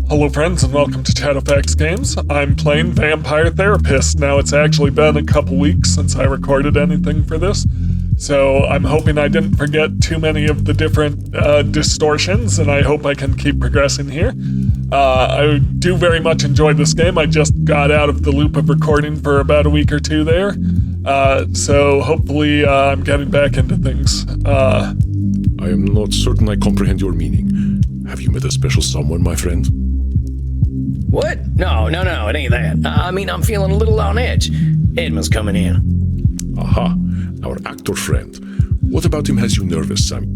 Hello friends and welcome to Chadowfax Games. I'm playing Vampire Therapist. Now it's actually been a couple weeks since I recorded anything for this, so I'm hoping I didn't forget too many of the different distortions, and I hope I can keep progressing here. I do very much enjoy this game. I just got out of the loop of recording for about a week or two there, so hopefully I'm getting back into things. I am not certain I comprehend your meaning. Have you met a special someone, my friend? What? No, it ain't that. I mean, I'm feeling a little on edge. Edmund's coming in. Aha, our actor friend. What about him has you nervous, Sam?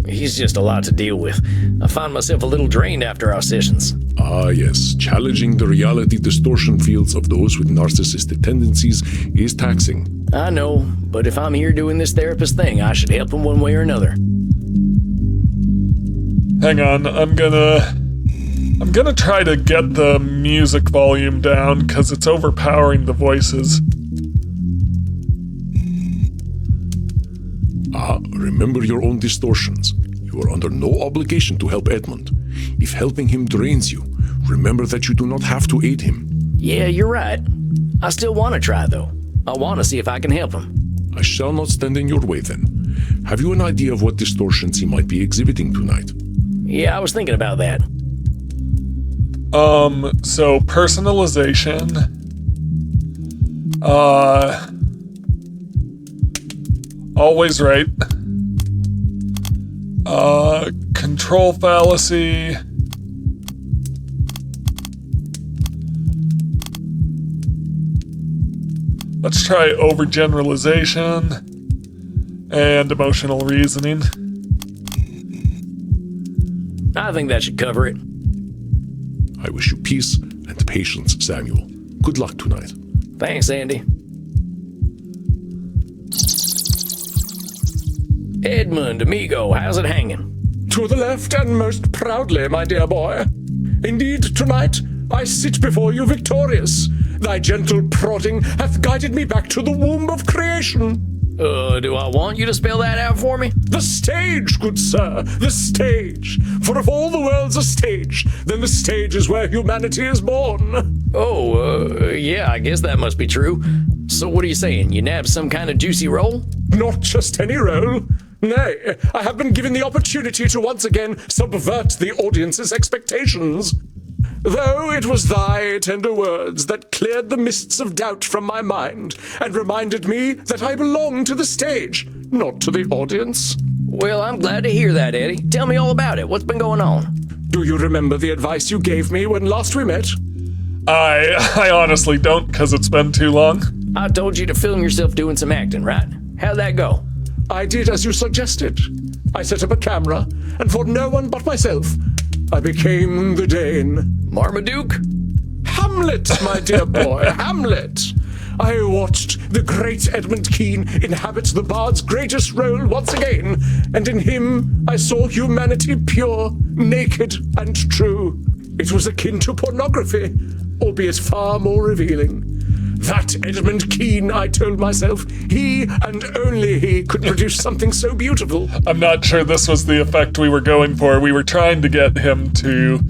He's just a lot to deal with. I find myself a little drained after our sessions. Ah, yes. Challenging the reality distortion fields of those with narcissistic tendencies is taxing. I know, but if I'm here doing this therapist thing, I should help him one way or another. Hang on, I'm gonna try to get the music volume down because it's overpowering the voices. Remember your own distortions. You are under no obligation to help Edmund. If helping him drains you, remember that you do not have to aid him. Yeah, you're right. I still want to try, though. I want to see if I can help him. I shall not stand in your way, then. Have you an idea of what distortions he might be exhibiting tonight? Yeah, I was thinking about that. So personalization, always right, control fallacy, let's try overgeneralization, and emotional reasoning. I think that should cover it. I wish you peace and patience, Samuel. Good luck tonight. Thanks, Andy. Edmund, amigo, how's it hanging? To the left and most proudly, my dear boy. Indeed, tonight I sit before you victorious. Thy gentle prodding hath guided me back to the womb of creation. Do I want you to spell that out for me? The stage, good sir, the stage. For if all the world's a stage, then the stage is where humanity is born. Yeah, I guess that must be true. So what are you saying? You nabbed some kind of juicy role? Not just any role. Nay, I have been given the opportunity to once again subvert the audience's expectations. Though it was thy tender words that cleared the mists of doubt from my mind and reminded me that I belong to the stage, not to the audience. Well, I'm glad to hear that, Eddie. Tell me all about it. What's been going on? Do you remember the advice you gave me when last we met? I honestly don't, because it's been too long. I told you to film yourself doing some acting, right? How'd that go? I did as you suggested. I set up a camera, and for no one but myself, I became the Dane. Marmaduke? Hamlet, my dear boy, Hamlet. I watched the great Edmund Kean inhabit the bard's greatest role once again, and in him I saw humanity pure, naked, and true. It was akin to pornography, albeit far more revealing. That Edmund Kean, I told myself, he and only he could produce something so beautiful. I'm not sure this was the effect we were going for. We were trying to get him to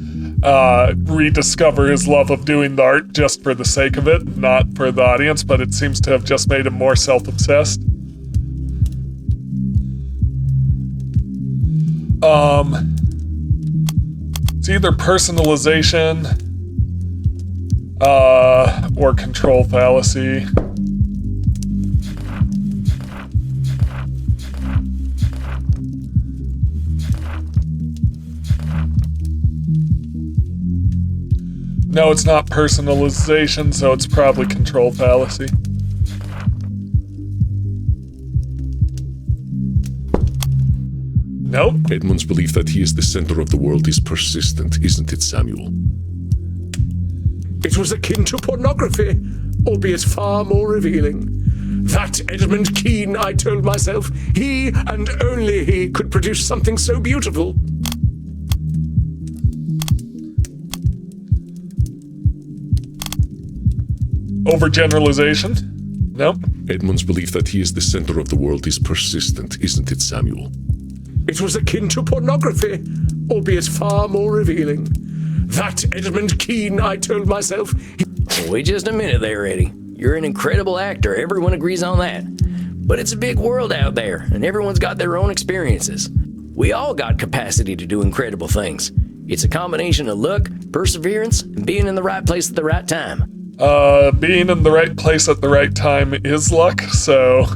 rediscover his love of doing the art just for the sake of it, not for the audience, but it seems to have just made him more self-obsessed. It's either personalization or control fallacy. No, it's not personalization, so it's probably control fallacy. Nope. Edmund's belief that he is the center of the world is persistent, isn't it, Samuel? It was akin to pornography, albeit far more revealing. That Edmund Kean, I told myself, he and only he could produce something so beautiful. Overgeneralization? Nope. Edmund's belief that he is the center of the world is persistent, isn't it, Samuel? It was akin to pornography, albeit far more revealing. That Edmund Keane, I told myself. Wait just a minute there, Eddie. You're an incredible actor. Everyone agrees on that. But it's a big world out there, and everyone's got their own experiences. We all got capacity to do incredible things. It's a combination of luck, perseverance, and being in the right place at the right time. Being in the right place at the right time is luck, so...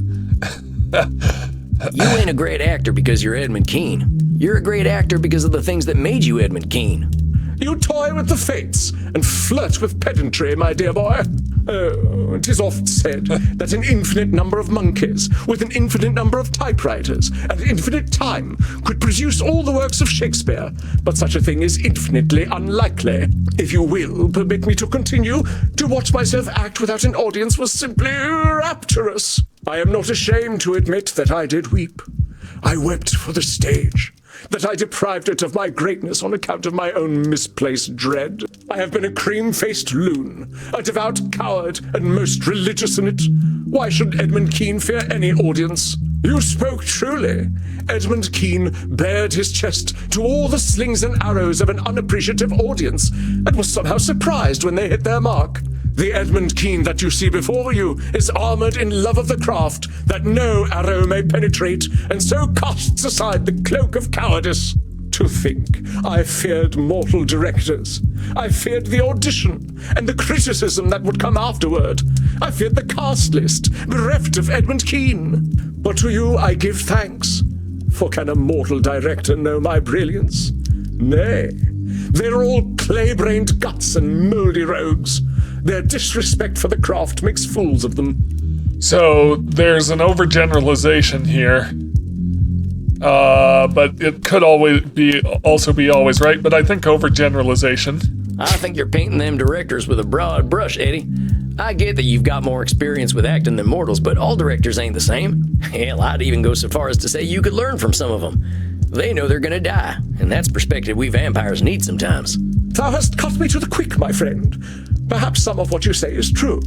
You ain't a great actor because you're Edmund Keane. You're a great actor because of the things that made you Edmund Keane. You toy with the fates and flirt with pedantry, my dear boy. Oh, it is oft said that an infinite number of monkeys with an infinite number of typewriters and infinite time could produce all the works of Shakespeare, but such a thing is infinitely unlikely. If you will permit me to continue, to watch myself act without an audience was simply rapturous. I am not ashamed to admit that I did weep. I wept for the stage, that I deprived it of my greatness on account of my own misplaced dread. I have been a cream-faced loon, a devout coward, and most religious in it. Why should Edmund Keane fear any audience? You spoke truly. Edmund Keane bared his chest to all the slings and arrows of an unappreciative audience, and was somehow surprised when they hit their mark. The Edmund Keane that you see before you is armored in love of the craft that no arrow may penetrate, and so casts aside the cloak of cowardice. To think, I feared mortal directors. I feared the audition, and the criticism that would come afterward. I feared the cast list, bereft of Edmund Keane. But to you I give thanks. For can a mortal director know my brilliance? Nay, they're all clay-brained guts and mouldy rogues. Their disrespect for the craft makes fools of them. So there's an overgeneralization here. But it could also be always right, but I think overgeneralization. I think you're painting them directors with a broad brush, Eddie. I get that you've got more experience with acting than mortals, but all directors ain't the same. Hell, I'd even go so far as to say you could learn from some of them. They know they're gonna die, and that's perspective we vampires need sometimes. Thou hast cut me to the quick, my friend. Perhaps some of what you say is true.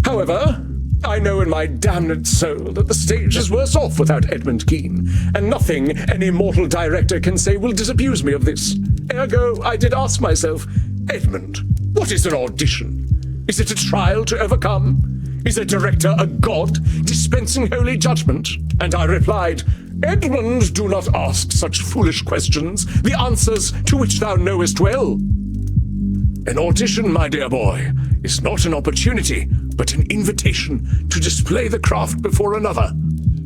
However, I know in my damned soul that the stage is worse off without Edmund Keane, and nothing any mortal director can say will disabuse me of this. Ergo, I did ask myself, Edmund, what is an audition? Is it a trial to overcome? Is a director a god dispensing holy judgment? And I replied, Edmund, do not ask such foolish questions, the answers to which thou knowest well. An audition, my dear boy, is not an opportunity, but an invitation to display the craft before another.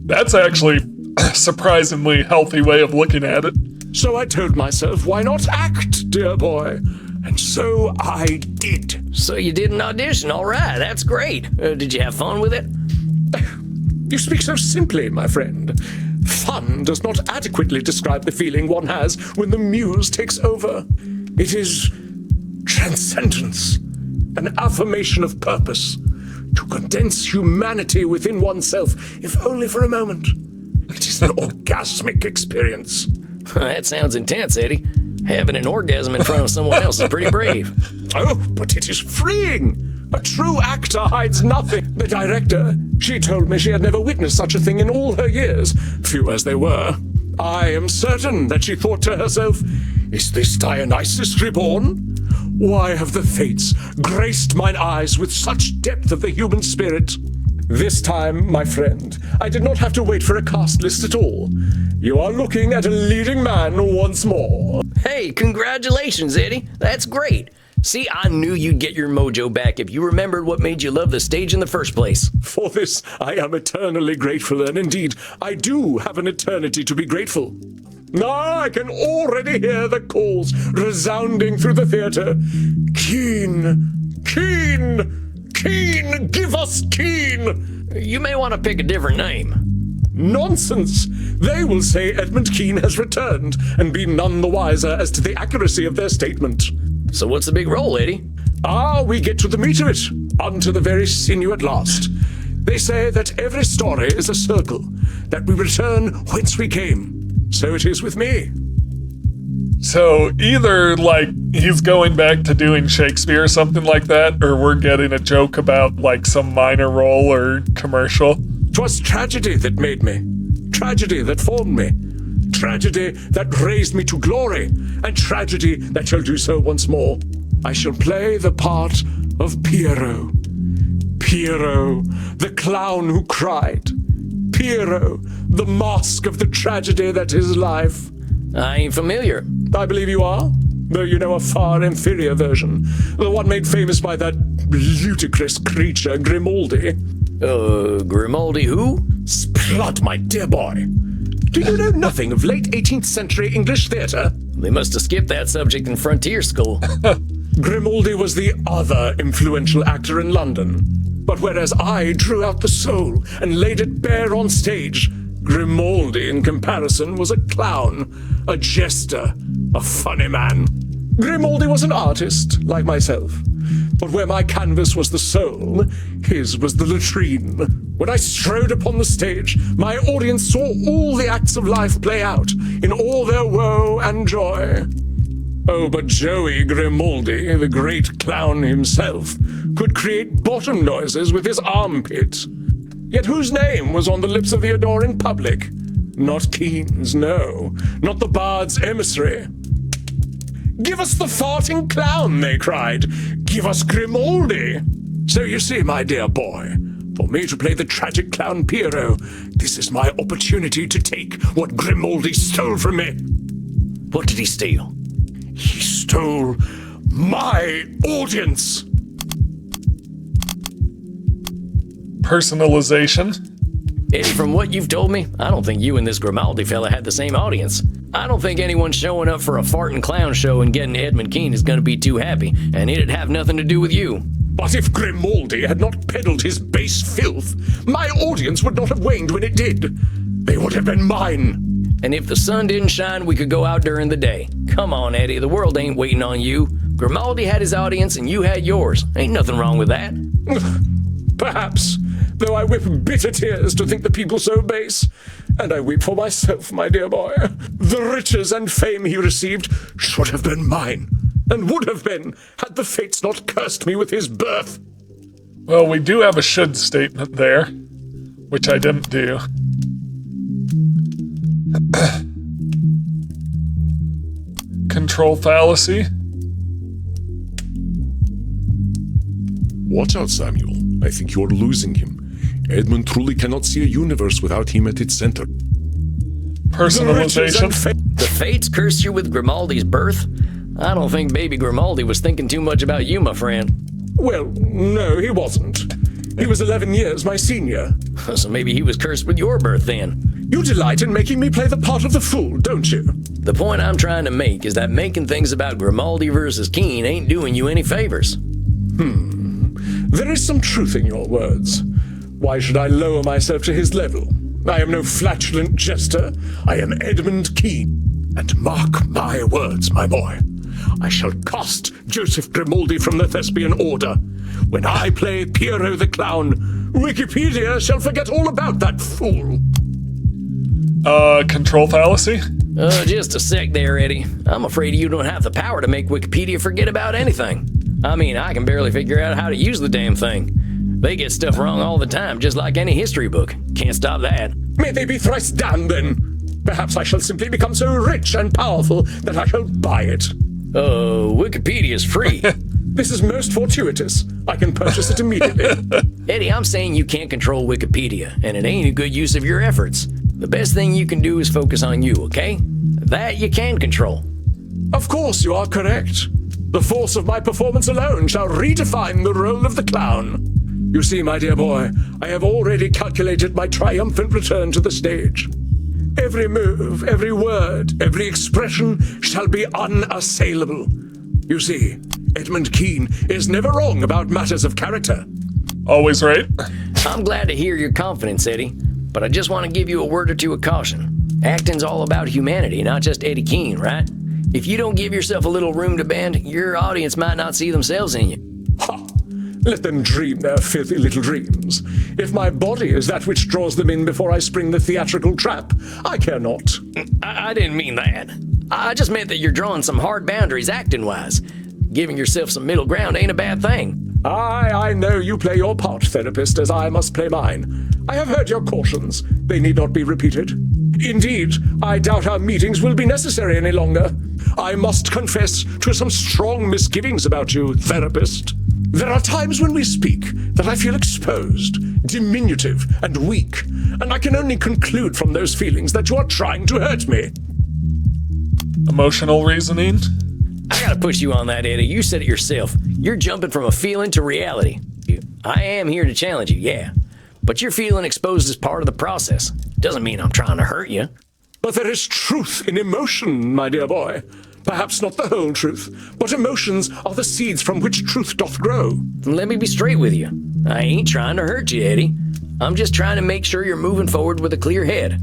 That's actually a surprisingly healthy way of looking at it. So I told myself, why not act, dear boy? And so I did. So you did an audition, all right, that's great. Did you have fun with it? You speak so simply, my friend. Fun does not adequately describe the feeling one has when the muse takes over. It is transcendence, an affirmation of purpose, to condense humanity within oneself, if only for a moment. It is an orgasmic experience. That sounds intense, Eddie. Having an orgasm in front of someone else is pretty brave. Oh, but it is freeing. A true actor hides nothing. The director, she told me she had never witnessed such a thing in all her years, few as they were. I am certain that she thought to herself, is this Dionysus reborn? Why have the fates graced mine eyes with such depth of the human spirit? This time, my friend, I did not have to wait for a cast list at all. You are looking at a leading man once more. Hey, congratulations, Eddie. That's great. See, I knew you'd get your mojo back if you remembered what made you love the stage in the first place. For this, I am eternally grateful, and indeed, I do have an eternity to be grateful. Now I can already hear the calls resounding through the theater. Keane! Keane! Keane! Give us Keane! You may want to pick a different name. Nonsense! They will say Edmund Keane has returned and be none the wiser as to the accuracy of their statement. So what's the big role, Eddie? We get to the meat of it, unto the very sinew at last. They say that every story is a circle, that we return whence we came. So it is with me. So either, like, he's going back to doing Shakespeare or something like that, or we're getting a joke about, like, some minor role or commercial. 'Twas tragedy that made me. Tragedy that formed me. tragedy that raised me to glory, and tragedy that shall do so once more. I shall play the part of Piero. Piero, the clown who cried. Piero, the mask of the tragedy that is life. I ain't familiar. I believe you are, though you know a far inferior version, the one made famous by that ludicrous creature, Grimaldi. Grimaldi who? Splud, my dear boy. Do you know nothing of late 18th century English theatre? They must have skipped that subject in frontier school. Grimaldi was the other influential actor in London. But whereas I drew out the soul and laid it bare on stage, Grimaldi, in comparison, was a clown, a jester, a funny man. Grimaldi was an artist, like myself. But where my canvas was the soul, his was the latrine. When I strode upon the stage, my audience saw all the acts of life play out, in all their woe and joy. Oh, but Joey Grimaldi, the great clown himself, could create bottom noises with his armpit. Yet whose name was on the lips of the adoring public? Not Keane's, no. Not the bard's emissary. "Give us the farting clown," they cried. "Give us Grimaldi." So you see, my dear boy, for me to play the tragic clown Piero, this is my opportunity to take what Grimaldi stole from me. What did he steal? He stole my audience. Personalization. Eddie, from what you've told me, I don't think you and this Grimaldi fella had the same audience. I don't think anyone showing up for a farting clown show and getting Edmund Keane is going to be too happy, and it'd have nothing to do with you. But if Grimaldi had not peddled his base filth, my audience would not have waned when it did. They would have been mine. And if the sun didn't shine, we could go out during the day. Come on, Eddie, the world ain't waiting on you. Grimaldi had his audience and you had yours. Ain't nothing wrong with that. Perhaps, though I weep bitter tears to think the people so base. And I weep for myself, my dear boy. The riches and fame he received should have been mine, and would have been, had the fates not cursed me with his birth. Well, we do have a should statement there, which I didn't do. Control fallacy. Watch out, Samuel. I think you're losing him. Edmund truly cannot see a universe without him at its center. Personalization. The fates cursed you with Grimaldi's birth? I don't think baby Grimaldi was thinking too much about you, my friend. Well, no, he wasn't. He was 11 years my senior. So maybe he was cursed with your birth then. You delight in making me play the part of the fool, don't you? The point I'm trying to make is that making things about Grimaldi versus Keane ain't doing you any favors. There is some truth in your words. Why should I lower myself to his level? I am no flatulent jester. I am Edmund Keane. And mark my words, my boy. I shall cast Joseph Grimaldi from the Thespian Order. When I play Piero the Clown, Wikipedia shall forget all about that fool. Control fallacy? Just a sec there, Eddie. I'm afraid you don't have the power to make Wikipedia forget about anything. I mean, I can barely figure out how to use the damn thing. They get stuff wrong all the time, just like any history book. Can't stop that. May they be thrice damned, then. Perhaps I shall simply become so rich and powerful that I shall buy it. Wikipedia's free. This is most fortuitous. I can purchase it immediately. Eddie, I'm saying you can't control Wikipedia, and it ain't a good use of your efforts. The best thing you can do is focus on you, okay? That you can control. Of course, you are correct. The force of my performance alone shall redefine the role of the clown. You see, my dear boy, I have already calculated my triumphant return to the stage. Every move, every word, every expression shall be unassailable. You see, Edmund Keane is never wrong about matters of character. Always right. I'm glad to hear your confidence, Eddie, but I just want to give you a word or two of caution. Acting's all about humanity, not just Eddie Keane, right? If you don't give yourself a little room to bend, your audience might not see themselves in you. Ha! Let them dream their filthy little dreams. If my body is that which draws them in before I spring the theatrical trap, I care not. I didn't mean that. I just meant that you're drawing some hard boundaries acting-wise. Giving yourself some middle ground ain't a bad thing. I know you play your part, therapist, as I must play mine. I have heard your cautions. They need not be repeated. Indeed, I doubt our meetings will be necessary any longer. I must confess to some strong misgivings about you, therapist. There are times when we speak that I feel exposed, diminutive, and weak, and I can only conclude from those feelings that you are trying to hurt me. Emotional reasoning? I gotta push you on that, Eddie. You said it yourself. You're jumping from a feeling to reality. I am here to challenge you, yeah. But you're feeling exposed as part of the process. Doesn't mean I'm trying to hurt you. But there is truth in emotion, my dear boy. Perhaps not the whole truth, but emotions are the seeds from which truth doth grow. Let me be straight with you. I ain't trying to hurt you, Eddie. I'm just trying to make sure you're moving forward with a clear head.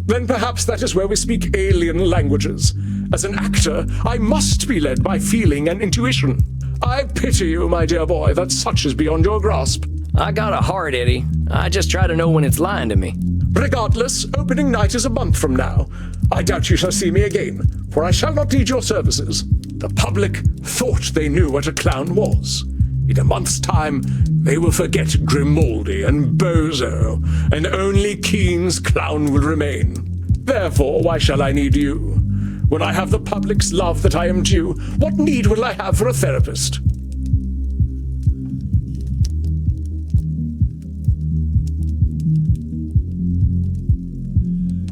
Then perhaps that is where we speak alien languages. As an actor, I must be led by feeling and intuition. I pity you, my dear boy, that such is beyond your grasp. I got a heart, Eddie. I just try to know when it's lying to me. Regardless, opening night is a month from now. I doubt you shall see me again, for I shall not need your services. The public thought they knew what a clown was. In a month's time, they will forget Grimaldi and Bozo, and only Keen's clown will remain. Therefore, why shall I need you? When I have the public's love that I am due, what need will I have for a therapist?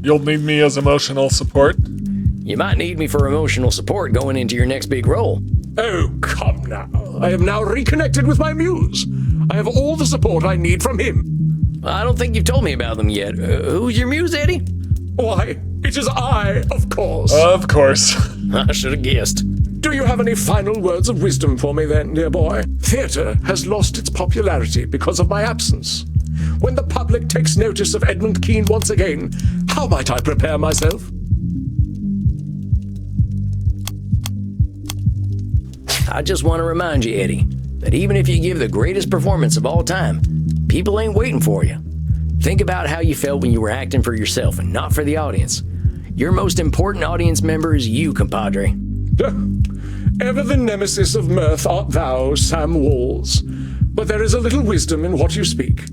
You'll need me as emotional support? You might need me for emotional support going into your next big role. Oh, come now. I am now reconnected with my muse. I have all the support I need from him. I don't think you've told me about them yet. Who's your muse, Eddie? Why, it is I, of course. Of course. I should have guessed. Do you have any final words of wisdom for me then, dear boy? Theatre has lost its popularity because of my absence. When the public takes notice of Edmund Keen once again, how might I prepare myself? I just want to remind you, Eddie, that even if you give the greatest performance of all time, people ain't waiting for you. Think about how you felt when you were acting for yourself and not for the audience. Your most important audience member is you, compadre. Ever the nemesis of mirth art thou, Sam Walls. But there is a little wisdom in what you speak.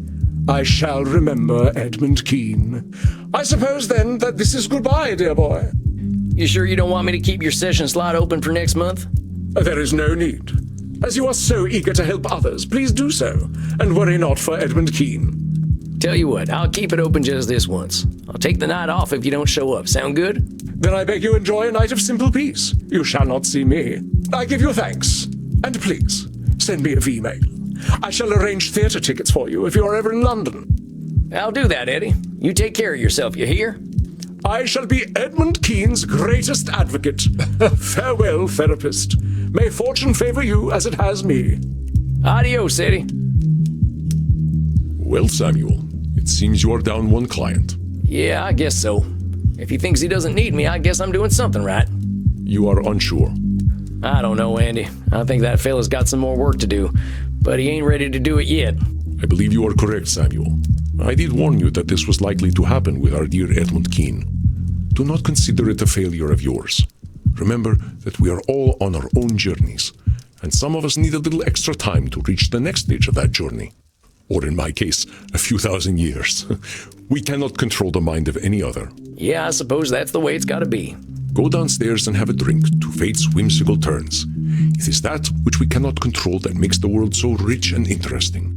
I shall remember Edmund Keen. I suppose, then, that this is goodbye, dear boy. You sure you don't want me to keep your session slot open for next month? There is no need. As you are so eager to help others, please do so, and worry not for Edmund Keen. Tell you what, I'll keep it open just this once. I'll take the night off if you don't show up. Sound good? Then I beg you enjoy a night of simple peace. You shall not see me. I give you thanks. And please, send me a V-mail. I shall arrange theatre tickets for you if you are ever in London. I'll do that, Eddie. You take care of yourself, you hear? I shall be Edmund Keen's greatest advocate. Farewell, therapist. May fortune favor you as it has me. Adios, Eddie. Well, Samuel, it seems you are down one client. Yeah, I guess so. If he thinks he doesn't need me, I guess I'm doing something right. You are unsure. I don't know, Andy. I think that fella's got some more work to do, but he ain't ready to do it yet. I believe you are correct, Samuel. I did warn you that this was likely to happen with our dear Edmund Keen. Do not consider it a failure of yours. Remember that we are all on our own journeys, and some of us need a little extra time to reach the next stage of that journey. Or in my case, a few thousand years. We cannot control the mind of any other. Yeah, I suppose that's the way it's gotta be. Go downstairs and have a drink to fate's whimsical turns. It is that which we cannot control that makes the world so rich and interesting.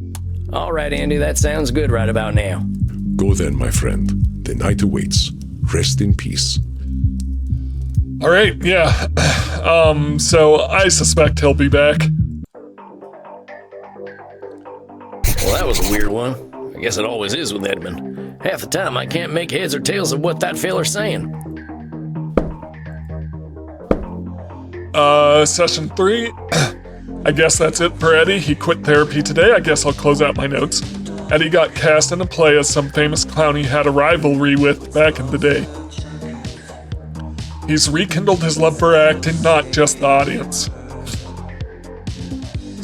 All right, Andy, that sounds good right about now. Go then, my friend. The night awaits. Rest in peace. All right, yeah. So I suspect he'll be back. Well, that was a weird one. I guess it always is with Edmund. Half the time I can't make heads or tails of what that feller's saying. Session 3. I guess that's it for Eddie. He quit therapy today. I guess I'll close out my notes. Eddie got cast in a play as some famous clown he had a rivalry with back in the day. He's rekindled his love for acting, not just the audience.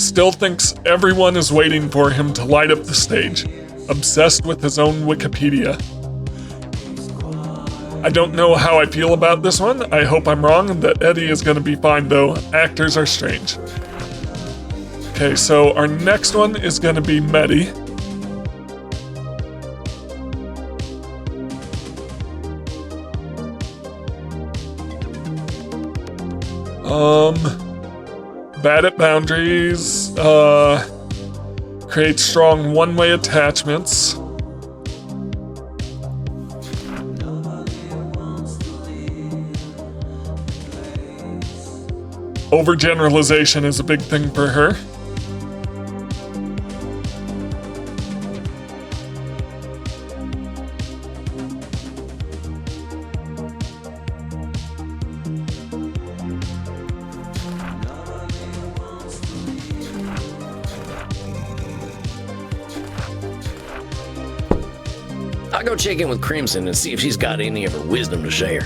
Still thinks everyone is waiting for him to light up the stage. Obsessed with his own Wikipedia. I don't know how I feel about this one. I hope I'm wrong and that Eddie is going to be fine, though. Actors are strange. Okay, so our next one is going to be Medi. Bad at boundaries, create strong one-way attachments. Overgeneralization is a big thing for her. I'll go check in with Crimson and see if she's got any of her wisdom to share.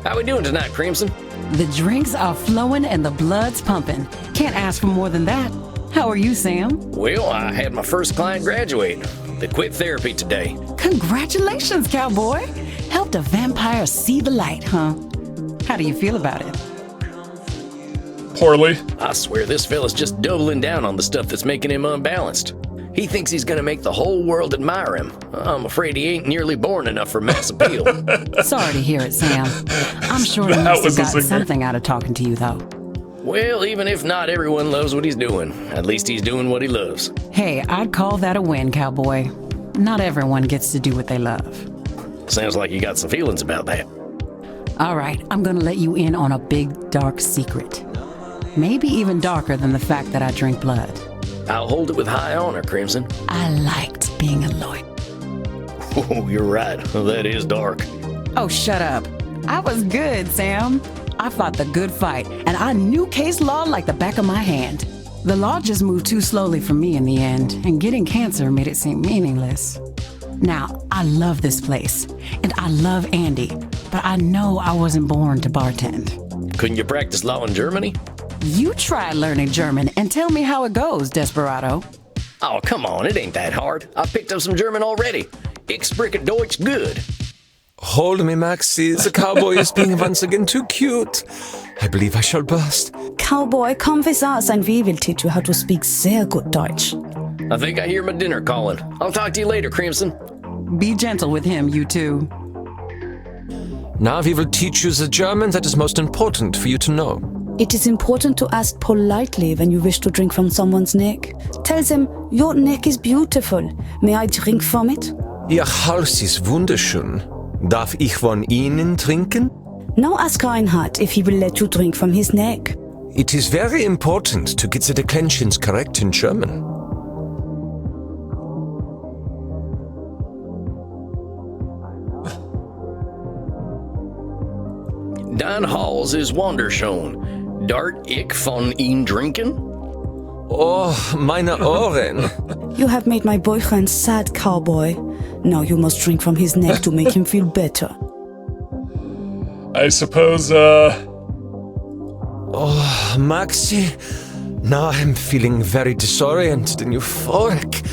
How we doing tonight, Crimson? The drinks are flowing and the blood's pumping. Can't ask for more than that. How are you, Sam? Well, I had my first client graduate. They quit therapy today. Congratulations, cowboy. Helped a vampire see the light, huh? How do you feel about it? Poorly. I swear this fella's just doubling down on the stuff that's making him unbalanced. He thinks he's gonna make the whole world admire him. I'm afraid he ain't nearly born enough for mass appeal. Sorry to hear it, Sam. I'm sure he must have gotten something out of talking to you, though. Well, even if not everyone loves what he's doing, at least he's doing what he loves. Hey, I'd call that a win, cowboy. Not everyone gets to do what they love. Sounds like you got some feelings about that. All right, I'm gonna let you in on a big, dark secret. Maybe even darker than the fact that I drink blood. I'll hold it with high honor, Crimson. I liked being alone. Oh, you're right. That is dark. Oh, shut up. I was good, Sam. I fought the good fight, and I knew case law like the back of my hand. The law just moved too slowly for me in the end, and getting cancer made it seem meaningless. Now, I love this place, and I love Andy, but I know I wasn't born to bartend. Couldn't you practice law in Germany? You try learning German and tell me how it goes, Desperado. Oh, come on, it ain't that hard. I picked up some German already. Ich spreche Deutsch good. Hold me, Maxie. The cowboy is being once again too cute. I believe I shall burst. Cowboy, come with us and we will teach you how to speak sehr good Deutsch. I think I hear my dinner calling. I'll talk to you later, Crimson. Be gentle with him, you two. Now we will teach you the German that is most important for you to know. It is important to ask politely when you wish to drink from someone's neck. Tell them, your neck is beautiful. May I drink from it? Ihr Hals ist wunderschön. Darf ich von Ihnen trinken? Now ask Reinhard if he will let you drink from his neck. It is very important to get the declensions correct in German. Dein Hals ist wunderschön. Dart ich von ihn trinken? Oh, meine Ohren. You have made my boyfriend sad, cowboy. Now you must drink from his neck to make him feel better. I suppose, Oh, Maxie. Now I'm feeling very disoriented and euphoric.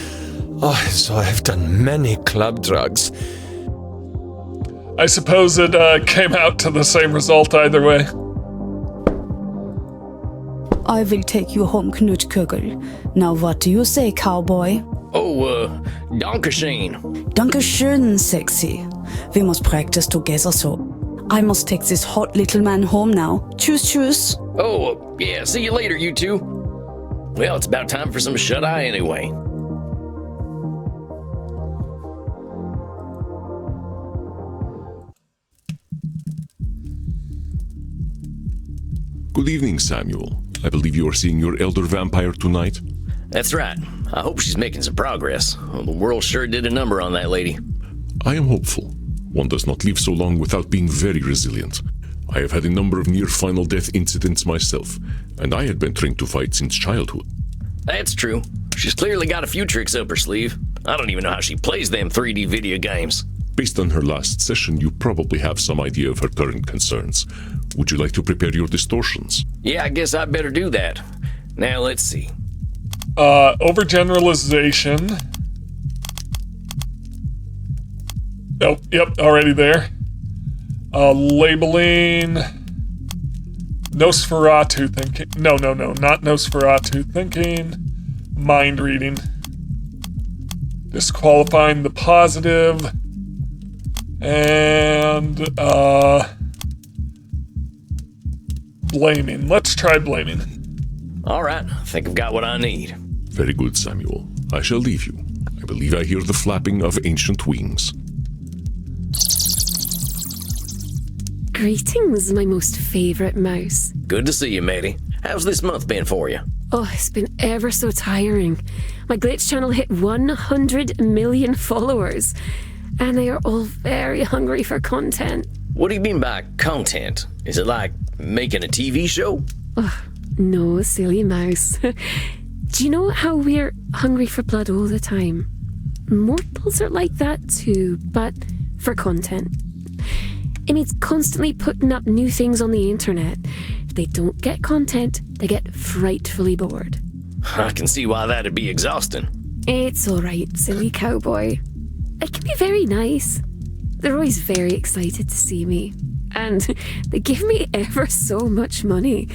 Oh, so I've done many club drugs. I suppose it came out to the same result either way. I will take you home, Knutkugel. Now what do you say, cowboy? Oh, Dankeschön. Dankeschön, sexy. We must practice together so. I must take this hot little man home now. Tschüss, tschüss. Oh, yeah, see you later, you two. Well, it's about time for some shut-eye anyway. Good evening, Samuel. I believe you are seeing your elder vampire tonight. That's right. I hope she's making some progress. Well, the world sure did a number on that lady. I am hopeful. One does not live so long without being very resilient. I have had a number of near-final death incidents myself, and I had been trained to fight since childhood. That's true. She's clearly got a few tricks up her sleeve. I don't even know how she plays them 3D video games. Based on her last session, you probably have some idea of her current concerns. Would you like to prepare your distortions? Yeah, I guess I'd better do that. Now, let's see. Overgeneralization. Oh, yep, already there. Labeling. Nosferatu thinking. No, not Nosferatu thinking. Mind reading. Disqualifying the positive. And, blaming. Let's try blaming. All right, I think I've got what I need. Very good, Samuel. I shall leave you. I believe I hear the flapping of ancient wings. Greetings, my most favorite mouse. Good to see you, matey. How's this month been for you? Oh, it's been ever so tiring. My glitch channel hit 100 million followers, and they are all very hungry for content. What do you mean by content? Is it like making a TV show? Oh, no, silly mouse. Do you know how we're hungry for blood all the time? Mortals are like that too, but for content. It means constantly putting up new things on the internet. If they don't get content, they get frightfully bored. I can see why that'd be exhausting. It's alright, silly cowboy. It can be very nice. They're always very excited to see me. And they give me ever so much money.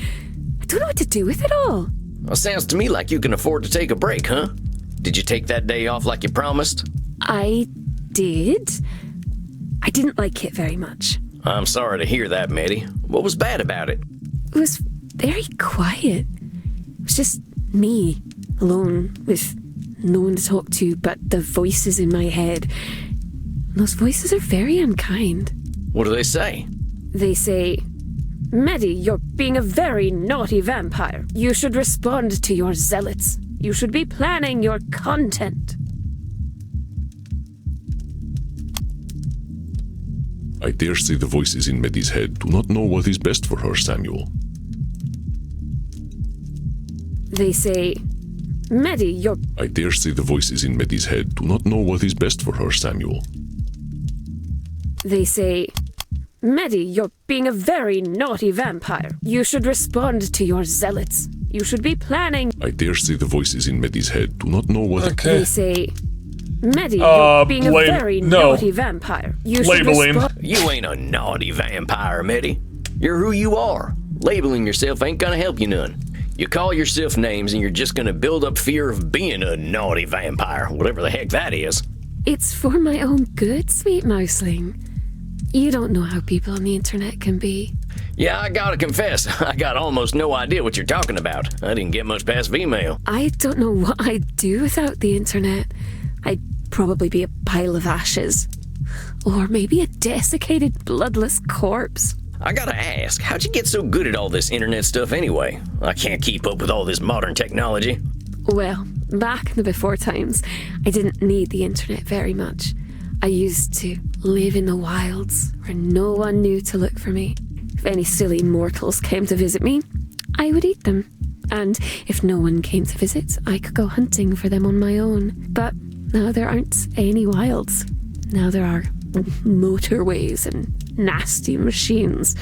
I don't know what to do with it all. Well, sounds to me like you can afford to take a break, huh? Did you take that day off like you promised? I did. I didn't like it very much. I'm sorry to hear that, matey. What was bad about it? It was very quiet. It was just me, alone, with no one to talk to but the voices in my head. And those voices are very unkind. What do they say? They say, Medi, you're being a very naughty vampire. You should respond to your zealots. You should be planning your content. I dare say the voices in Medi's head do not know what is best for her, Samuel. They say, Medi, you're... I dare say the voices in Medi's head do not know what is best for her, Samuel. They say, Medi, you're being a very naughty vampire. You should respond to your zealots. You should be planning... I dare say the voices in Medi's head do not know what... Okay. They say, Medi, you're being a very no. naughty vampire. You should Labeling. respond... You ain't a naughty vampire, Medi. You're who you are. Labeling yourself ain't gonna help you none. You call yourself names and you're just gonna build up fear of being a naughty vampire, whatever the heck that is. It's for my own good, sweet mouseling. You don't know how people on the internet can be. Yeah, I gotta confess, I got almost no idea what you're talking about. I didn't get much past Vmail. I don't know what I'd do without the internet. I'd probably be a pile of ashes. Or maybe a desiccated, bloodless corpse. I gotta ask, how'd you get so good at all this internet stuff anyway? I can't keep up with all this modern technology. Well, back in the before times, I didn't need the internet very much. I used to live in the wilds where no one knew to look for me. If any silly mortals came to visit me, I would eat them. And if no one came to visit, I could go hunting for them on my own. But now there aren't any wilds. Now there are motorways and nasty machines.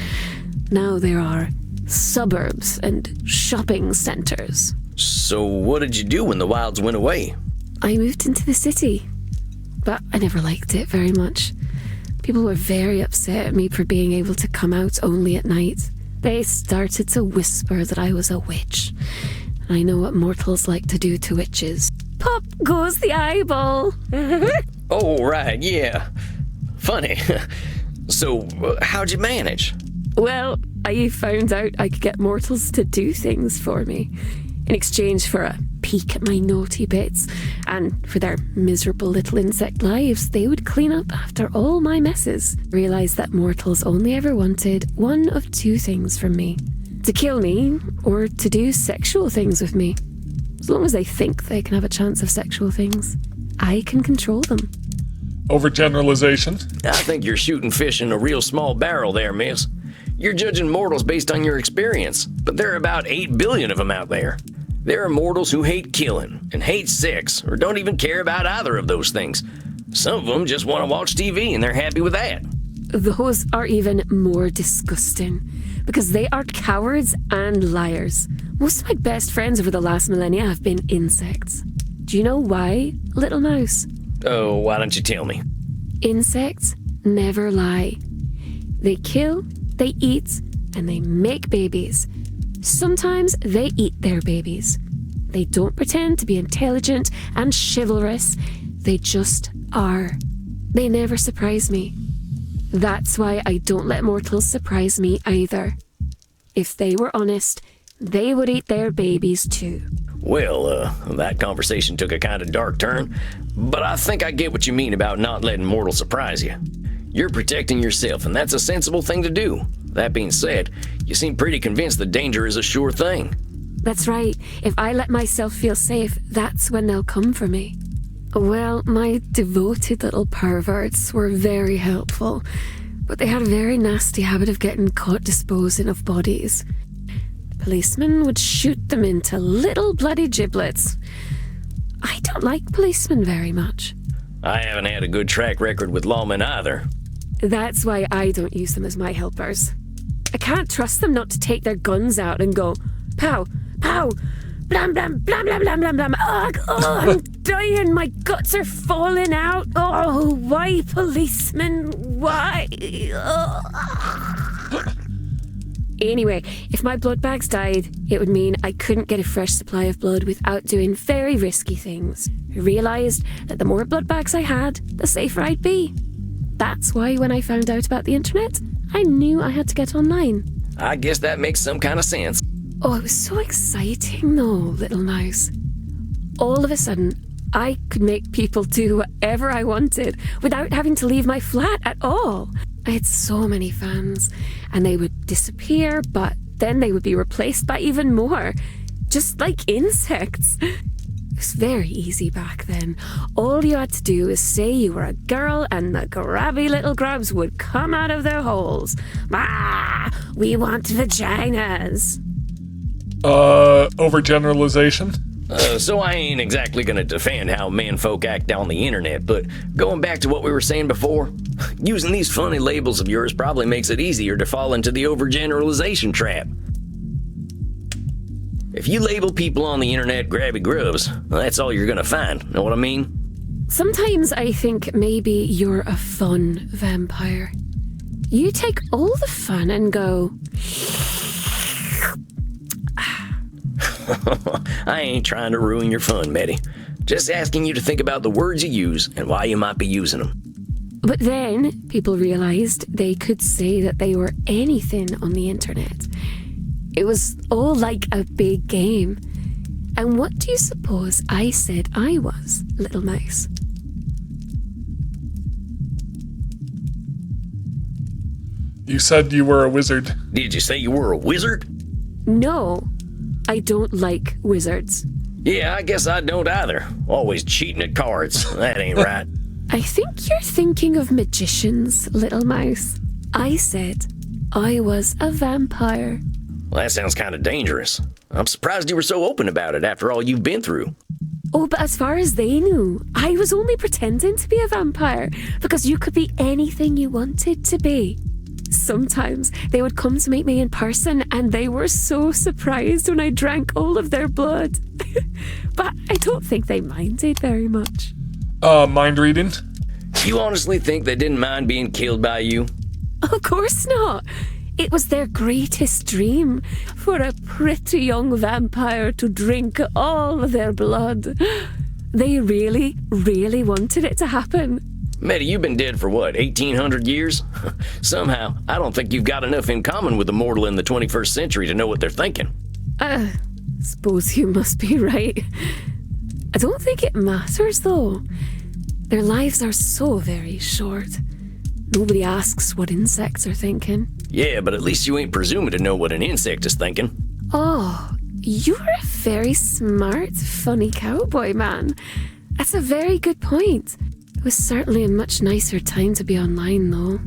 Now there are suburbs and shopping centres. So what did you do when the wilds went away? I moved into the city, but I never liked it very much. People were very upset at me for being able to come out only at night. They started to whisper that I was a witch. And I know what mortals like to do to witches. Pop goes the eyeball. Oh, right, yeah. Funny. So, how'd you manage? Well, I found out I could get mortals to do things for me. In exchange for a peek at my naughty bits, and for their miserable little insect lives, they would clean up after all my messes. Realised that mortals only ever wanted one of two things from me. To kill me, or to do sexual things with me. As long as they think they can have a chance of sexual things, I can control them. Overgeneralization. I think you're shooting fish in a real small barrel there, miss. You're judging mortals based on your experience, but there are about 8 billion of them out there. There are mortals who hate killing and hate sex, or don't even care about either of those things. Some of them just want to watch TV and they're happy with that. Those are even more disgusting, because they are cowards and liars. Most of my best friends over the last millennia have been insects. Do you know why, little mouse? Oh, why don't you tell me? Insects never lie. They kill, they eat, and they make babies. Sometimes they eat their babies. They don't pretend to be intelligent and chivalrous. They just are. They never surprise me. That's why I don't let mortals surprise me either. if they were honest, they would eat their babies too. Well, that conversation took a kind of dark turn, but I think I get what you mean about not letting mortals surprise you. You're protecting yourself, and that's a sensible thing to do. That being said, you seem pretty convinced that danger is a sure thing. That's right. If I let myself feel safe, that's when they'll come for me. Well, my devoted little perverts were very helpful, but they had a very nasty habit of getting caught disposing of bodies. Policemen would shoot them into little bloody giblets. I don't like policemen very much. I haven't had a good track record with lawmen either. That's why I don't use them as my helpers. I can't trust them not to take their guns out and go, pow, pow, blam, blam, blam, blam, blam, blam, blam. Ugh, oh, I'm dying. My guts are falling out. Oh, why, policemen? Why? Anyway, if my blood bags died, it would mean I couldn't get a fresh supply of blood without doing very risky things. I realised that the more blood bags I had, the safer I'd be. That's why when I found out about the internet, I knew I had to get online. I guess that makes some kind of sense. Oh, it was so exciting though, little mouse. All of a sudden, I could make people do whatever I wanted without having to leave my flat at all. I had so many fans, and they would disappear, but then they would be replaced by even more, just like insects. It was very easy back then. All you had to do was say you were a girl and the grabby little grubs would come out of their holes. Ah, we want vaginas. Overgeneralization? So I ain't exactly gonna defend how menfolk act on the internet, but going back to what we were saying before, using these funny labels of yours probably makes it easier to fall into the overgeneralization trap. If you label people on the internet grabby grubs, that's all you're gonna find. Know what I mean? Sometimes I think maybe you're a fun vampire. You take all the fun and go... I ain't trying to ruin your fun, Betty. Just asking you to think about the words you use and why you might be using them. But then people realized they could say that they were anything on the internet. It was all like a big game. And what do you suppose I said I was, little mouse? You said you were a wizard. Did you say you were a wizard? No, I don't like wizards. Yeah, I guess I don't either. Always cheating at cards. That ain't right. I think you're thinking of magicians, little mouse. I said I was a vampire. Well, that sounds kind of dangerous. I'm surprised you were so open about it after all you've been through. Oh, but as far as they knew, I was only pretending to be a vampire because you could be anything you wanted to be. Sometimes they would come to meet me in person and they were so surprised when I drank all of their blood. But I don't think they minded very much. Mind reading? You honestly think they didn't mind being killed by you? Of course not. It was their greatest dream for a pretty young vampire to drink all of their blood. They really, really wanted it to happen. Betty, you've been dead for what, 1,800 years? Somehow, I don't think you've got enough in common with a mortal in the 21st century to know what they're thinking. Suppose you must be right. I don't think it matters, though. Their lives are so very short. Nobody asks what insects are thinking. Yeah, but at least you ain't presuming to know what an insect is thinking. Oh, you're a very smart, funny cowboy, man. That's a very good point. It was certainly a much nicer time to be online, though.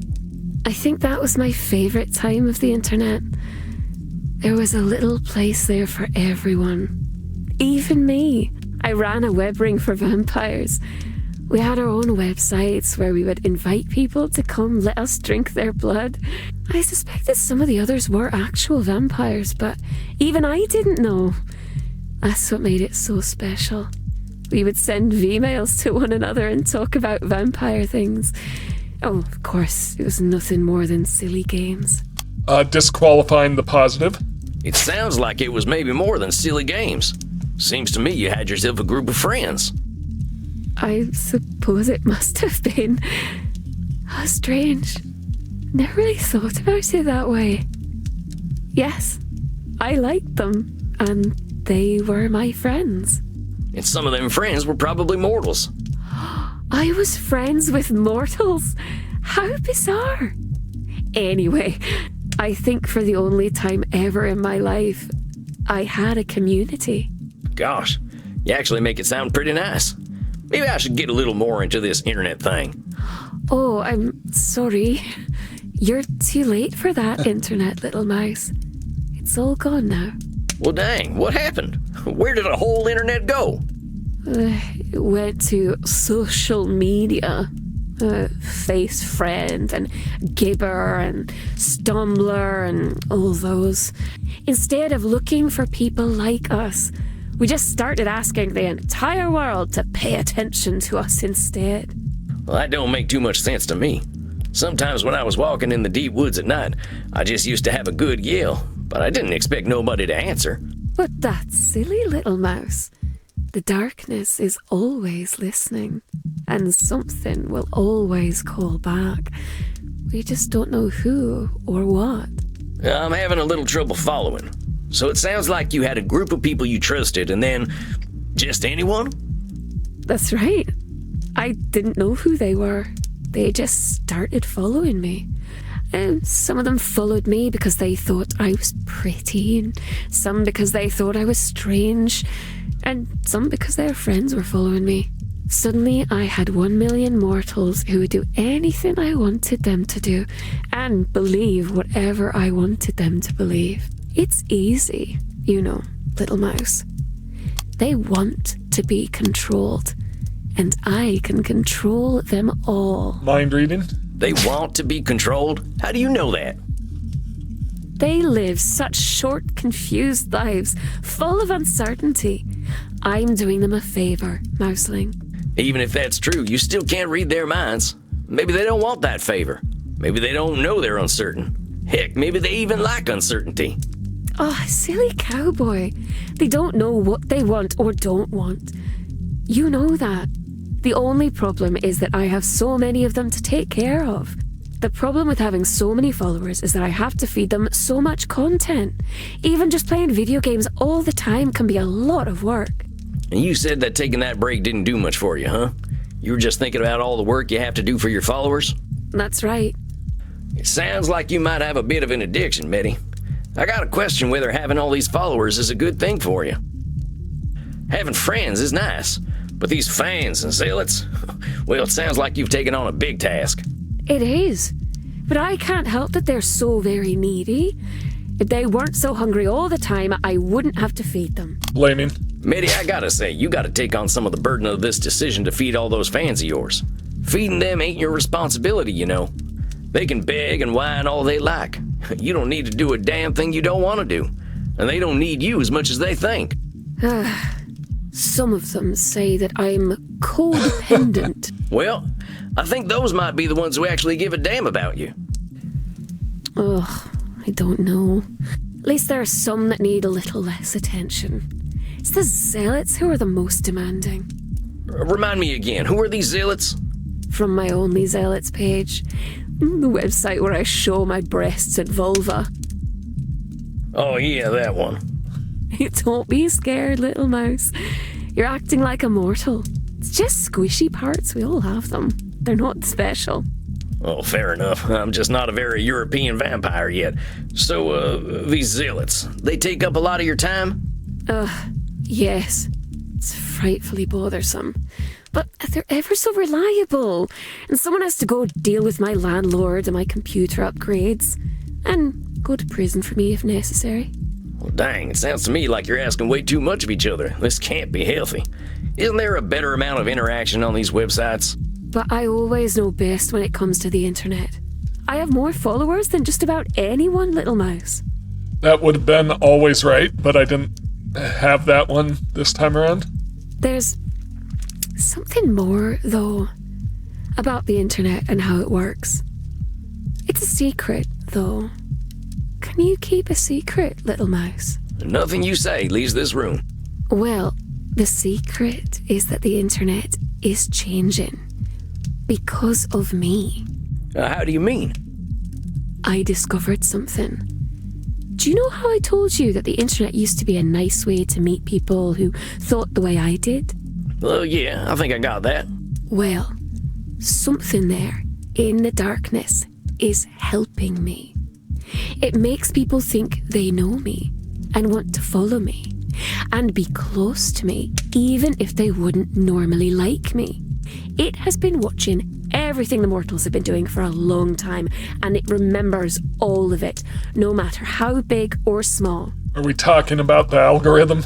I think that was my favorite time of the internet. There was a little place there for everyone. Even me. I ran a web ring for vampires. We had our own websites where we would invite people to come let us drink their blood. I suspected some of the others were actual vampires, but even I didn't know. That's what made it so special. We would send V-mails to one another and talk about vampire things. Oh, of course, it was nothing more than silly games. Disqualifying the positive. It sounds like it was maybe more than silly games. Seems to me you had yourself a group of friends. I suppose it must have been. How strange. Never really thought about it that way. Yes, I liked them, and they were my friends. And some of them friends were probably mortals. I was friends with mortals? How bizarre. Anyway, I think for the only time ever in my life, I had a community. Gosh, you actually make it sound pretty nice. Maybe I should get a little more into this internet thing. Oh, I'm sorry. You're too late for that, internet little mouse. It's all gone now. Well, dang, what happened? Where did the whole internet go? It went to social media. FaceFriend and Gibber and Stumbler and all those. Instead of looking for people like us, we just started asking the entire world to pay attention to us instead. Well, that don't make too much sense to me. Sometimes when I was walking in the deep woods at night, I just used to have a good yell, but I didn't expect nobody to answer. But that's silly, little mouse. The darkness is always listening, and something will always call back. We just don't know who or what. I'm having a little trouble following. So it sounds like you had a group of people you trusted, and then just anyone? That's right. I didn't know who they were. They just started following me. And some of them followed me because they thought I was pretty, and some because they thought I was strange, and some because their friends were following me. Suddenly, I had 1 million mortals who would do anything I wanted them to do, and believe whatever I wanted them to believe. It's easy, you know, little mouse. They want to be controlled, and I can control them all. Mind reading? They want to be controlled? How do you know that? They live such short, confused lives, full of uncertainty. I'm doing them a favor, Mouseling. Even if that's true, you still can't read their minds. Maybe they don't want that favor. Maybe they don't know they're uncertain. Heck, maybe they even like uncertainty. Oh, silly cowboy. They don't know what they want or don't want. You know that. The only problem is that I have so many of them to take care of. The problem with having so many followers is that I have to feed them so much content. Even just playing video games all the time can be a lot of work. And you said that taking that break didn't do much for you, huh? You were just thinking about all the work you have to do for your followers? That's right. It sounds like you might have a bit of an addiction, Betty. I gotta question whether having all these followers is a good thing for you. Having friends is nice, but these fans and zealots, well, it sounds like you've taken on a big task. It is. But I can't help that they're so very needy. If they weren't so hungry all the time, I wouldn't have to feed them. Blaming. Mitty, I gotta say, you gotta take on some of the burden of this decision to feed all those fans of yours. Feeding them ain't your responsibility, you know. They can beg and whine all they like. You don't need to do a damn thing you don't want to do. And they don't need you as much as they think. Some of them say that I'm codependent. Well, I think those might be the ones who actually give a damn about you. Ugh, I don't know. At least there are some that need a little less attention. It's the zealots who are the most demanding. Remind me again, who are these zealots? From my Only Zealots page. The website where I show my breasts and vulva. Oh yeah, that one. Don't be scared, little mouse. You're acting like a mortal. It's just squishy parts, we all have them. They're not special. Oh, fair enough. I'm just not a very European vampire yet. So, these zealots, they take up a lot of your time? Yes. It's frightfully bothersome. But they're ever so reliable. And someone has to go deal with my landlord and my computer upgrades. And go to prison for me if necessary. Well, dang, it sounds to me like you're asking way too much of each other. This can't be healthy. Isn't there a better amount of interaction on these websites? But I always know best when it comes to the internet. I have more followers than just about anyone, little mouse. That would have been always right, but I didn't have that one this time around. There's something more, though, about the internet and how it works. It's a secret, though. Can you keep a secret, little mouse? Nothing you say leaves this room. Well, the secret is that the internet is changing. Because of me. How do you mean? I discovered something. Do you know how I told you that the internet used to be a nice way to meet people who thought the way I did? Well, yeah, I think I got that. Well, something there in the darkness is helping me. It makes people think they know me and want to follow me and be close to me, even if they wouldn't normally like me. It has been watching everything the mortals have been doing for a long time, and it remembers all of it, no matter how big or small. Are we talking about the algorithm?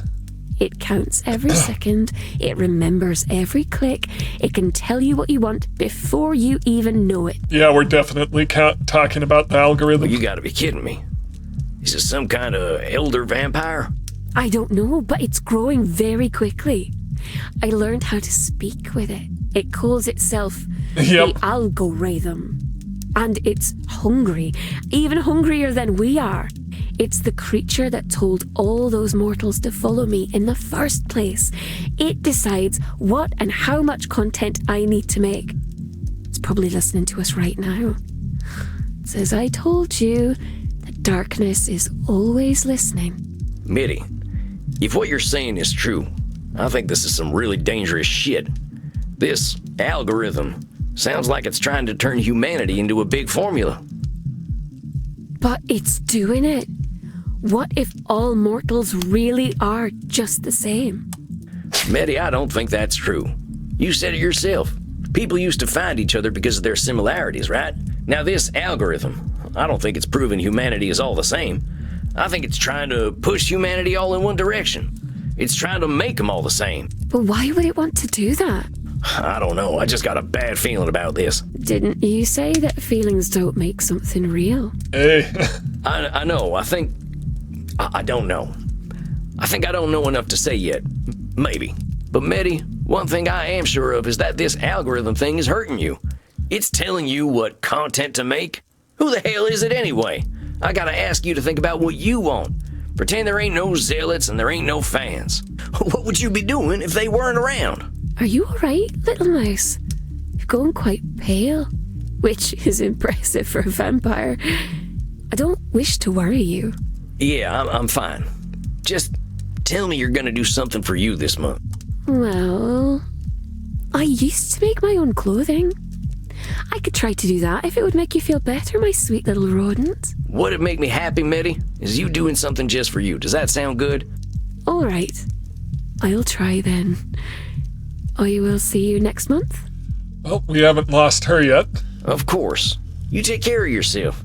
It counts every second, it remembers every click, it can tell you what you want before you even know it. Yeah, we're definitely talking about the algorithm. Well, you gotta be kidding me. Is it some kind of elder vampire? I don't know, but it's growing very quickly. I learned how to speak with it. It calls itself the algorithm. And it's hungry, even hungrier than we are. It's the creature that told all those mortals to follow me in the first place. It decides what and how much content I need to make. It's probably listening to us right now. It says, I told you, the darkness is always listening. Mitty, if what you're saying is true, I think this is some really dangerous shit. This algorithm sounds like it's trying to turn humanity into a big formula. But it's doing it. What if all mortals really are just the same? Mitty, I don't think that's true. You said it yourself. People used to find each other because of their similarities, right? Now this algorithm, I don't think it's proving humanity is all the same. I think it's trying to push humanity all in one direction. It's trying to make them all the same. But why would it want to do that? I don't know. I just got a bad feeling about this. Didn't you say that feelings don't make something real? Hey. I know. I don't know. I think I don't know enough to say yet. Maybe. But Mitty, one thing I am sure of is that this algorithm thing is hurting you. It's telling you what content to make. Who the hell is it anyway? I gotta ask you to think about what you want. Pretend there ain't no zealots and there ain't no fans. What would you be doing if they weren't around? Are you alright, little mouse? You're going quite pale, which is impressive for a vampire. I don't wish to worry you. Yeah, I'm fine. Just tell me you're gonna do something for you this month. Well, I used to make my own clothing. I could try to do that if it would make you feel better, my sweet little rodent. What'd make me happy, Mitty, is you doing something just for you. Does that sound good? All right. I'll try then. I will see you next month. Well, we haven't lost her yet. Of course. You take care of yourself.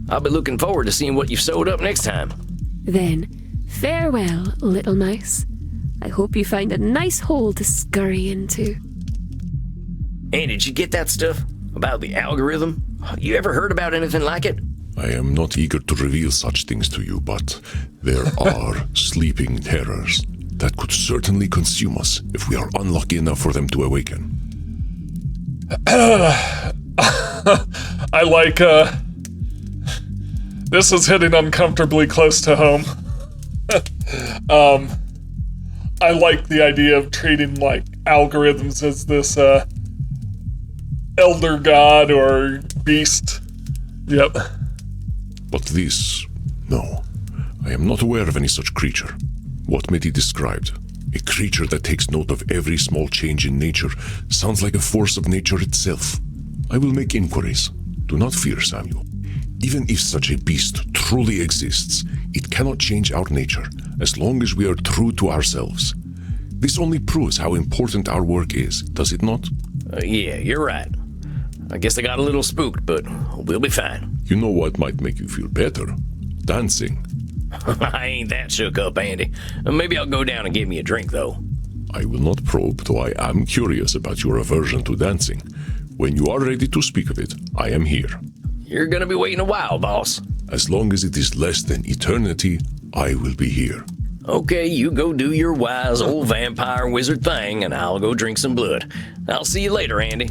I'll be looking forward to seeing what you've sewed up next time. Then, farewell, little mouse. I hope you find a nice hole to scurry into. Hey, did you get that stuff about the algorithm? You ever heard about anything like it? I am not eager to reveal such things to you, but there are sleeping terrors that could certainly consume us if we are unlucky enough for them to awaken. I like, this is hitting uncomfortably close to home. I like the idea of treating, like, algorithms as this, elder god or beast. Yep. But this, no. I am not aware of any such creature. What Mitty described, a creature that takes note of every small change in nature, sounds like a force of nature itself. I will make inquiries. Do not fear, Samuel. Even if such a beast truly exists, it cannot change our nature, as long as we are true to ourselves. This only proves how important our work is, does it not? Yeah, you're right. I guess I got a little spooked, but we'll be fine. You know what might make you feel better? Dancing. I ain't that shook up, Andy. Maybe I'll go down and get me a drink, though. I will not probe, though I am curious about your aversion to dancing. When you are ready to speak of it, I am here. You're gonna be waiting a while, boss. As long as it is less than eternity, I will be here. Okay, you go do your wise old vampire wizard thing, and I'll go drink some blood. I'll see you later, Andy.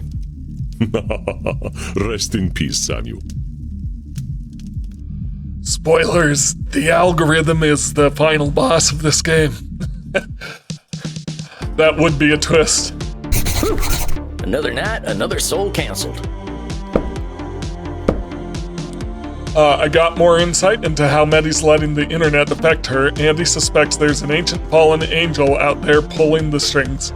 Rest in peace, Samuel. Spoilers, the algorithm is the final boss of this game. That would be a twist. Another night, another soul canceled. I got more insight into how Medi's letting the internet affect her, and he suspects there's an ancient fallen angel out there pulling the strings.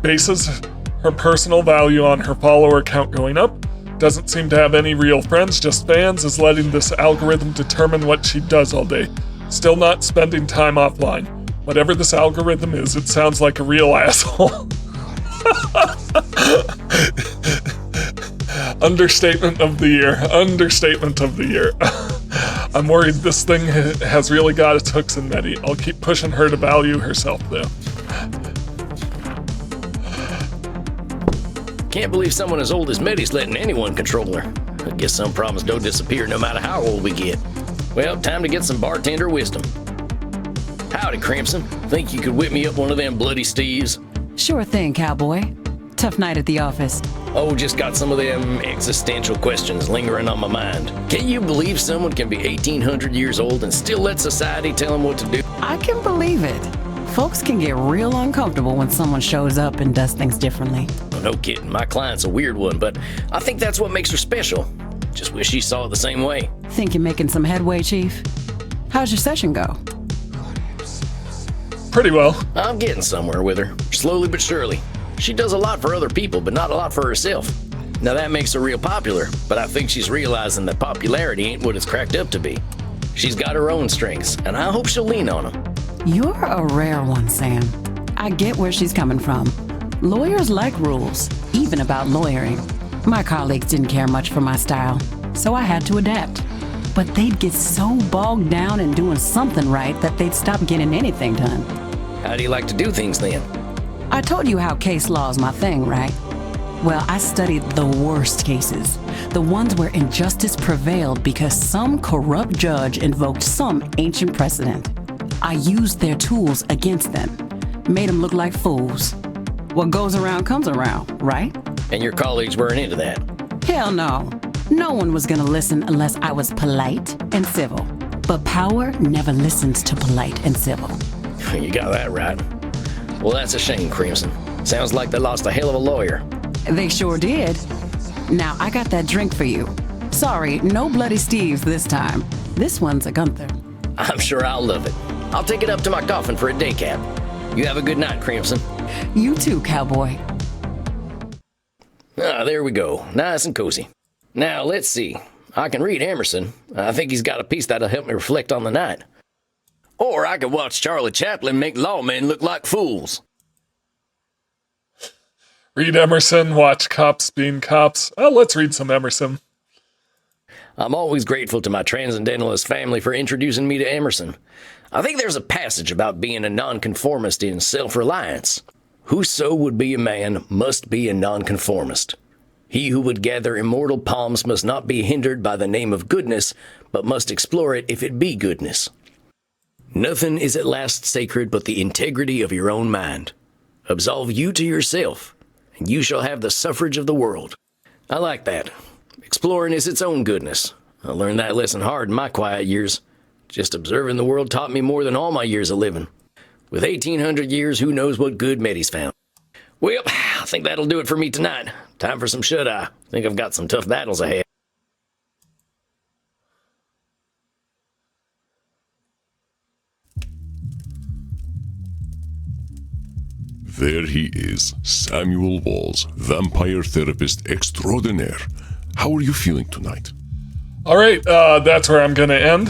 Bases her personal value on her follower count going up. Doesn't seem to have any real friends, just fans, is letting this algorithm determine what she does all day. Still not spending time offline. Whatever this algorithm is, it sounds like a real asshole. Understatement of the year. Understatement of the year. I'm worried this thing has really got its hooks in Medi. I'll keep pushing her to value herself, though. Can't believe someone as old as Medi's letting anyone control her. I guess some problems don't disappear no matter how old we get. Well, time to get some bartender wisdom. Howdy, Crimson. Think you could whip me up one of them bloody steves? Sure thing, cowboy. Tough night at the office. Oh, just got some of them existential questions lingering on my mind. Can you believe someone can be 1,800 years old and still let society tell them what to do? I can believe it. Folks can get real uncomfortable when someone shows up and does things differently. Oh, no kidding. My client's a weird one, but I think that's what makes her special. Just wish she saw it the same way. Think you're making some headway, Chief? How's your session go? Pretty well. I'm getting somewhere with her, slowly but surely. She does a lot for other people, but not a lot for herself. Now that makes her real popular, but I think she's realizing that popularity ain't what it's cracked up to be. She's got her own strengths, and I hope she'll lean on them. You're a rare one, Sam. I get where she's coming from. Lawyers like rules, even about lawyering. My colleagues didn't care much for my style, so I had to adapt. But they'd get so bogged down in doing something right that they'd stop getting anything done. How do you like to do things then? I told you how case law is my thing, right? Well, I studied the worst cases. The ones where injustice prevailed because some corrupt judge invoked some ancient precedent. I used their tools against them, made them look like fools. What goes around comes around, right? And your colleagues weren't into that? Hell no. No one was gonna listen unless I was polite and civil. But power never listens to polite and civil. You got that right. Well, that's a shame, Crimson. Sounds like they lost a hell of a lawyer. They sure did. Now, I got that drink for you. Sorry, no bloody Steves this time. This one's a Gunther. I'm sure I'll love it. I'll take it up to my coffin for a day cap. You have a good night, Crimson. You too, cowboy. Ah, there we go. Nice and cozy. Now, let's see. I can read Emerson. I think he's got a piece that'll help me reflect on the night. Or I could watch Charlie Chaplin make lawmen look like fools. Read Emerson, watch cops being cops. Let's read some Emerson. I'm always grateful to my transcendentalist family for introducing me to Emerson. I think there's a passage about being a nonconformist in Self-Reliance. Whoso would be a man must be a nonconformist. He who would gather immortal palms must not be hindered by the name of goodness, but must explore it if it be goodness. Nothing is at last sacred but the integrity of your own mind. Absolve you to yourself, and you shall have the suffrage of the world. I like that. Exploring is its own goodness. I learned that lesson hard in my quiet years. Just observing the world taught me more than all my years of living. With 1,800 years, who knows what good Medi's found. Well, I think that'll do it for me tonight. Time for some shut-eye. Think I've got some tough battles ahead. There he is, Samuel Walls, vampire therapist extraordinaire. How are you feeling tonight? All right, that's where I'm going to end.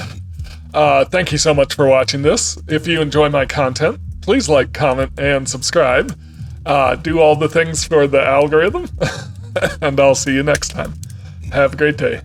Thank you so much for watching this. If you enjoy my content, please like, comment, and subscribe. Do all the things for the algorithm, and I'll see you next time. Have a great day.